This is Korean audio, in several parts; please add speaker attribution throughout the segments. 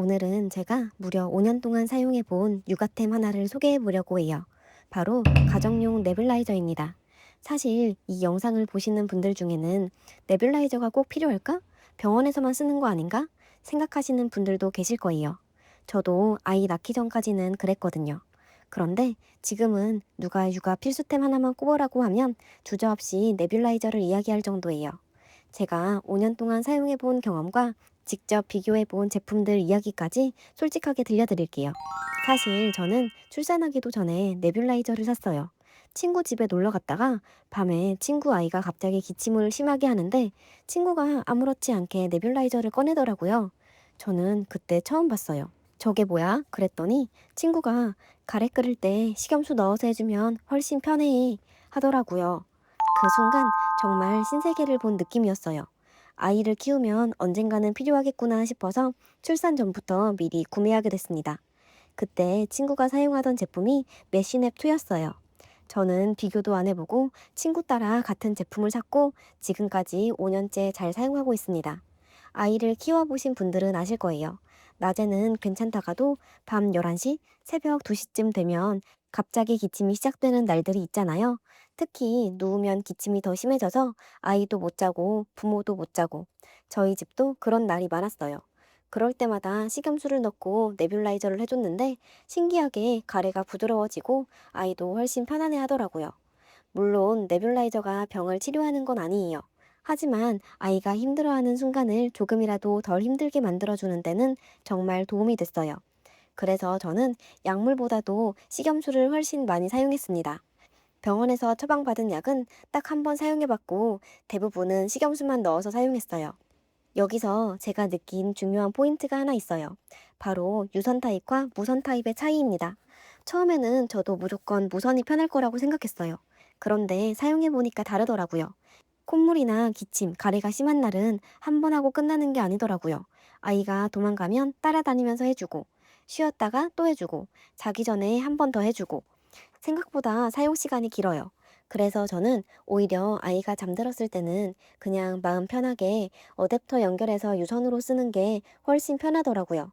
Speaker 1: 오늘은 제가 무려 5년 동안 사용해 본 육아템 하나를 소개해 보려고 해요. 바로 가정용 네뷸라이저입니다. 사실 이 영상을 보시는 분들 중에는 네뷸라이저가 꼭 필요할까? 병원에서만 쓰는 거 아닌가? 생각하시는 분들도 계실 거예요. 저도 아이 낳기 전까지는 그랬거든요. 그런데 지금은 누가 육아 필수템 하나만 꼽으라고 하면 주저없이 네뷸라이저를 이야기할 정도예요. 제가 5년 동안 사용해 본 경험과 직접 비교해 본 제품들 이야기까지 솔직하게 들려드릴게요. 사실 저는 출산하기도 전에 네뷸라이저를 샀어요. 친구 집에 놀러 갔다가 밤에 친구 아이가 갑자기 기침을 심하게 하는데 친구가 아무렇지 않게 네뷸라이저를 꺼내더라고요. 저는 그때 처음 봤어요. 저게 뭐야? 그랬더니 친구가 가래 끓일 때 식염수 넣어서 해주면 훨씬 편해 하더라고요. 그 순간 정말 신세계를 본 느낌이었어요. 아이를 키우면 언젠가는 필요하겠구나 싶어서 출산 전부터 미리 구매하게 됐습니다. 그때 친구가 사용하던 제품이 메쉬냅2였어요. 저는 비교도 안 해보고 친구 따라 같은 제품을 샀고 지금까지 5년째 잘 사용하고 있습니다. 아이를 키워보신 분들은 아실 거예요. 낮에는 괜찮다가도 밤 11시, 새벽 2시쯤 되면 갑자기 기침이 시작되는 날들이 있잖아요. 특히 누우면 기침이 더 심해져서 아이도 못 자고 부모도 못 자고 저희 집도 그런 날이 많았어요. 그럴 때마다 식염수를 넣고 네뷸라이저를 해줬는데 신기하게 가래가 부드러워지고 아이도 훨씬 편안해 하더라고요. 물론 네뷸라이저가 병을 치료하는 건 아니에요. 하지만 아이가 힘들어하는 순간을 조금이라도 덜 힘들게 만들어주는 데는 정말 도움이 됐어요. 그래서 저는 약물보다도 식염수를 훨씬 많이 사용했습니다. 병원에서 처방받은 약은 딱 한 번 사용해봤고 대부분은 식염수만 넣어서 사용했어요. 여기서 제가 느낀 중요한 포인트가 하나 있어요. 바로 유선 타입과 무선 타입의 차이입니다. 처음에는 저도 무조건 무선이 편할 거라고 생각했어요. 그런데 사용해보니까 다르더라고요. 콧물이나 기침, 가래가 심한 날은 한 번 하고 끝나는 게 아니더라고요. 아이가 도망가면 따라다니면서 해주고, 쉬었다가 또 해주고, 자기 전에 한 번 더 해주고, 생각보다 사용 시간이 길어요. 그래서 저는 오히려 아이가 잠들었을 때는 그냥 마음 편하게 어댑터 연결해서 유선으로 쓰는 게 훨씬 편하더라고요.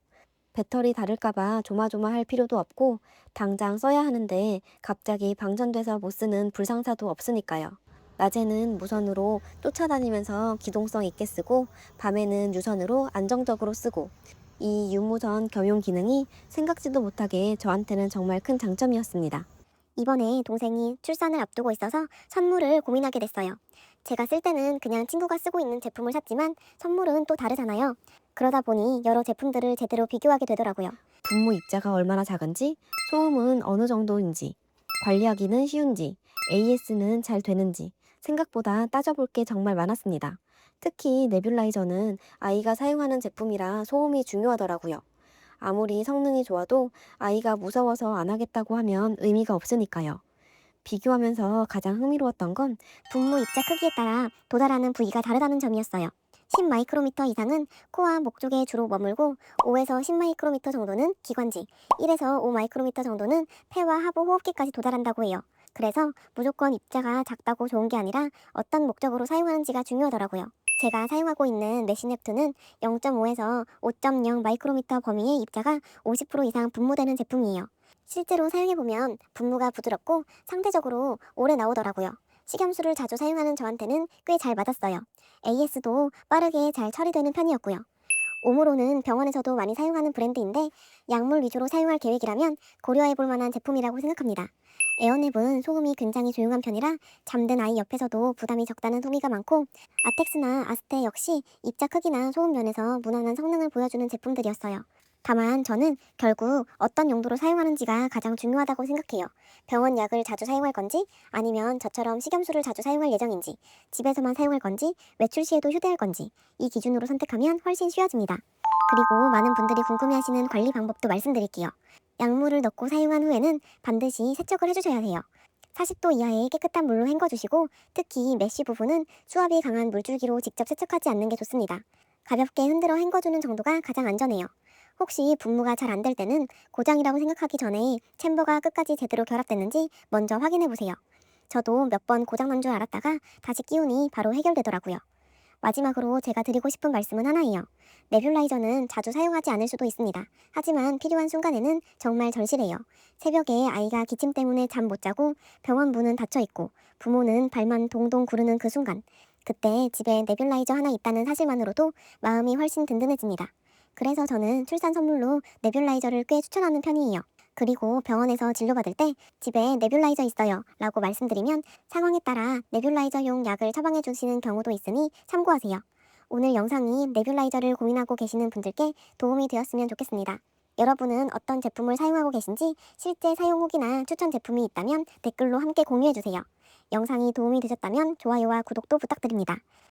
Speaker 1: 배터리 다를까봐 조마조마할 필요도 없고 당장 써야 하는데 갑자기 방전돼서 못 쓰는 불상사도 없으니까요. 낮에는 무선으로 쫓아다니면서 기동성 있게 쓰고 밤에는 유선으로 안정적으로 쓰고 이 유무선 겸용 기능이 생각지도 못하게 저한테는 정말 큰 장점이었습니다.
Speaker 2: 이번에 동생이 출산을 앞두고 있어서 선물을 고민하게 됐어요. 제가 쓸 때는 그냥 친구가 쓰고 있는 제품을 샀지만 선물은 또 다르잖아요. 그러다 보니 여러 제품들을 제대로 비교하게 되더라고요.
Speaker 1: 분무 입자가 얼마나 작은지, 소음은 어느 정도인지, 관리하기는 쉬운지, AS는 잘 되는지 생각보다 따져볼 게 정말 많았습니다. 특히 네뷸라이저는 아이가 사용하는 제품이라 소음이 중요하더라고요. 아무리 성능이 좋아도 아이가 무서워서 안 하겠다고 하면 의미가 없으니까요. 비교하면서 가장 흥미로웠던 건
Speaker 2: 분무 입자 크기에 따라 도달하는 부위가 다르다는 점이었어요. 10 마이크로미터 이상은 코와 목 쪽에 주로 머물고 5에서 10 마이크로미터 정도는 기관지, 1에서 5 마이크로미터 정도는 폐와 하부 호흡기까지 도달한다고 해요. 그래서 무조건 입자가 작다고 좋은 게 아니라 어떤 목적으로 사용하는지가 중요하더라고요. 제가 사용하고 있는 메시넵2는 0.5에서 5.0 마이크로미터 범위의 입자가 50% 이상 분무되는 제품이에요. 실제로 사용해보면 분무가 부드럽고 상대적으로 오래 나오더라고요. 식염수를 자주 사용하는 저한테는 꽤 잘 맞았어요. AS도 빠르게 잘 처리되는 편이었고요. 오모로는 병원에서도 많이 사용하는 브랜드인데 약물 위주로 사용할 계획이라면 고려해볼 만한 제품이라고 생각합니다. 에어냅은 소음이 굉장히 조용한 편이라 잠든 아이 옆에서도 부담이 적다는 소비가 많고 아텍스나 아스테 역시 입자 크기나 소음 면에서 무난한 성능을 보여주는 제품들이었어요. 다만 저는 결국 어떤 용도로 사용하는지가 가장 중요하다고 생각해요. 병원 약을 자주 사용할 건지 아니면 저처럼 식염수를 자주 사용할 예정인지 집에서만 사용할 건지 외출 시에도 휴대할 건지 이 기준으로 선택하면 훨씬 쉬워집니다. 그리고 많은 분들이 궁금해하시는 관리 방법도 말씀드릴게요. 약물을 넣고 사용한 후에는 반드시 세척을 해주셔야 해요. 40도 이하의 깨끗한 물로 헹궈주시고 특히 메쉬 부분은 수압이 강한 물줄기로 직접 세척하지 않는 게 좋습니다. 가볍게 흔들어 헹궈주는 정도가 가장 안전해요. 혹시 분무가 잘 안 될 때는 고장이라고 생각하기 전에 챔버가 끝까지 제대로 결합됐는지 먼저 확인해 보세요. 저도 몇 번 고장 난 줄 알았다가 다시 끼우니 바로 해결되더라고요. 마지막으로 제가 드리고 싶은 말씀은 하나예요. 네뷸라이저는 자주 사용하지 않을 수도 있습니다. 하지만 필요한 순간에는 정말 절실해요. 새벽에 아이가 기침 때문에 잠 못 자고 병원 문은 닫혀 있고 부모는 발만 동동 구르는 그 순간. 그때 집에 네뷸라이저 하나 있다는 사실만으로도 마음이 훨씬 든든해집니다. 그래서 저는 출산 선물로 네뷸라이저를 꽤 추천하는 편이에요. 그리고 병원에서 진료받을 때 집에 네뷸라이저 있어요 라고 말씀드리면 상황에 따라 네뷸라이저용 약을 처방해 주시는 경우도 있으니 참고하세요. 오늘 영상이 네뷸라이저를 고민하고 계시는 분들께 도움이 되었으면 좋겠습니다. 여러분은 어떤 제품을 사용하고 계신지 실제 사용 후기나 추천 제품이 있다면 댓글로 함께 공유해주세요. 영상이 도움이 되셨다면 좋아요와 구독도 부탁드립니다.